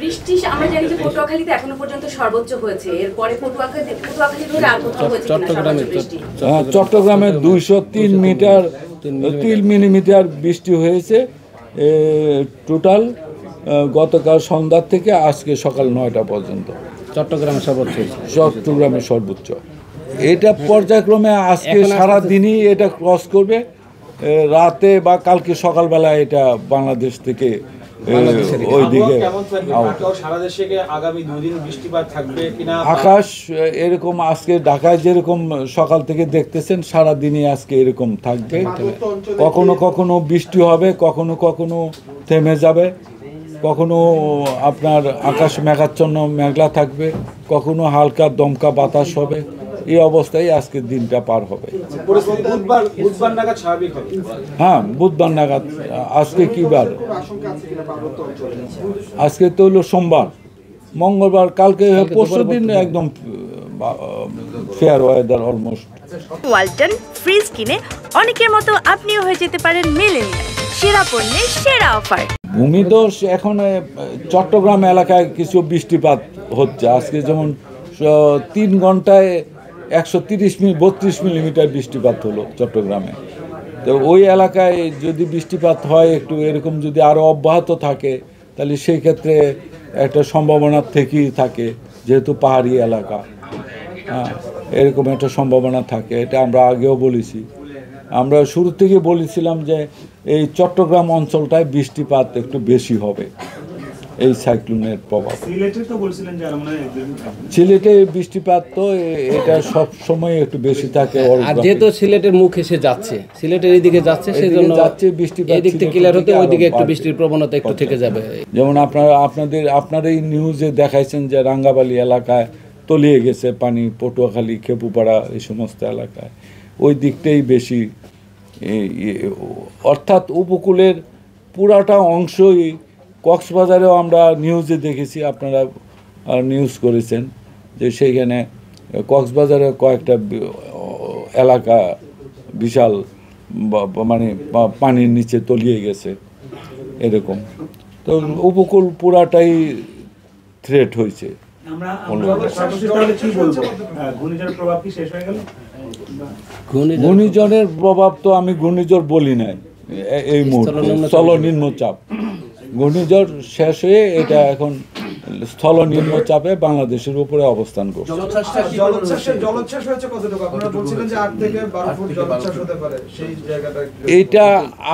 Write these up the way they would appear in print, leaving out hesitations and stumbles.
বৃষ্টি আমরা জানি যে পটুয়াখালীতে এখনো পর্যন্ত সর্বোচ্চ হয়েছে, এরপরে পটুয়াখালী ধরে আর কোথাও হয়েছে কিনা সর্বোচ্চ বৃষ্টি? চট্টগ্রামে 203 মিটার 3 মিলিমিটার বৃষ্টি হয়েছে টোটাল গতকাল সন্ধ্যা থেকে আজকে সকাল 9টা পর্যন্ত। চট্টগ্রামের সর্বোচ্চ এটা পর্যায়ক্রমে আজকে সারা দিনই এটা ক্রস করবে, রাতে বা কালকে সকালবেলা এটা বাংলাদেশ থেকে ওইদিকে আকাশ এরকম আজকে ঢাকায় যেরকম সকাল থেকে দেখতেছেন সারা দিনই আজকে এরকম থাকবে। কখনো কখনো বৃষ্টি হবে, কখনো কখনো থেমে যাবে, কখনো আপনার আকাশ মেঘাচ্ছন্ন মেঘলা থাকবে, কখনো হালকা দমকা বাতাস হবে। এই অবস্থায় আজকের দিনটা পার হবে। হ্যাঁ, বুধবার নাগাদ। আজকে কি বার? আজকে তো হলো সোমবার, মঙ্গলবার, কালকে পরশু দিন একদম fair weather almost. Walton fridge কিনে অনেকের মতো আপনিও হয়ে যেতে পারেন মিলেনিয়াল সেরা পণ্যের সেরা অফার। ভূমিধস এখন চট্টগ্রাম এলাকায় কিছু বৃষ্টিপাত হচ্ছে। আজকে যেমন 3 ঘন্টায় 132 মিলিমিটার বৃষ্টিপাত হলো চট্টগ্রামে। তো ওই এলাকায় যদি বৃষ্টিপাত হয় একটু এরকম যদি আরও অব্যাহত থাকে তাহলে সেই ক্ষেত্রে একটা সম্ভাবনা থেকেই থাকে, যেহেতু পাহাড়ি এলাকা। হ্যাঁ, এরকম একটা সম্ভাবনা থাকে, এটা আমরা আগেও বলেছি। আমরা শুরু থেকে বলেছিলাম যে এই চট্টগ্রাম অঞ্চলটায় বৃষ্টিপাত একটু বেশি হবে এই সাইক্লোনের প্রভাব। সিলেটে বৃষ্টিপাত তো এটা সব সময় একটু বেশি থাকে, আর যেহেতু সিলেটের মুখ এসে যাচ্ছে, সিলেটের এইদিকে যাচ্ছে, সেই জন্য যাচ্ছে বৃষ্টিপাত এই দিক থেকে ক্লিয়ার হতে ওইদিকে একটু বৃষ্টির প্রবণতা একটু থেকে যাবে। যেমন আপনার এই নিউজে দেখাইছেন যে রাঙ্গাবালি এলাকায় তলিয়ে গেছে পানি, পটুয়াখালী, খেপুপাড়া এই সমস্ত এলাকায় ওই দিকটাই বেশি, অর্থাৎ উপকূলের পুরাটা অংশই। কক্সবাজারেও আমরা নিউজে দেখেছি, আপনারা নিউজ করেছেন যে সেইখানে কক্সবাজারে কয়েকটা এলাকা বিশাল মানে পানির নিচে তলিয়ে গেছে এরকম। তো উপকূল পুরাটাই থ্রেট হয়েছে। ঘূর্ণিঝড়ের প্রভাব তো আমি ঘূর্ণিঝড় বলি নাই এই মুহূর্তে, স্থল নিম্নচাপ। ঘূর্ণিঝড় শেষ হয়ে এটা এখন স্থল নিম্নচাপে বাংলাদেশের উপরে অবস্থান করছে। এটা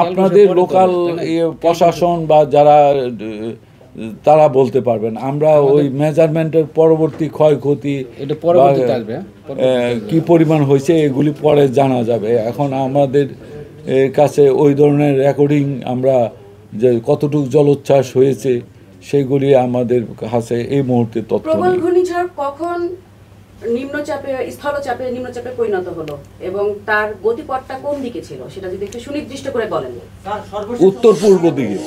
আপনাদের লোকাল প্রশাসন বা যারা তারা বলতে পারবেন। আমরা ওই মেজারমেন্টের পরবর্তী ক্ষয়ক্ষতি কি পরিমাণ হয়েছে এগুলি পরে জানা যাবে। এখন আমাদের কাছে ওই ধরনের রেকর্ডিং আমরা যে কতটুকু জলোচ্ছ্বাস হয়েছে সেগুলি আমাদের কাছে এই মুহূর্তে তথ্য নেই। প্রবল ঘূর্ণিঝড় কখন স্থলচাপে নিম্নচাপে পরিণত হলো এবং তার গতিপথটা কোন দিকে ছিল সেটা যদি একটু সুনির্দিষ্ট করে বলেন। উত্তর পূর্ব দিকে।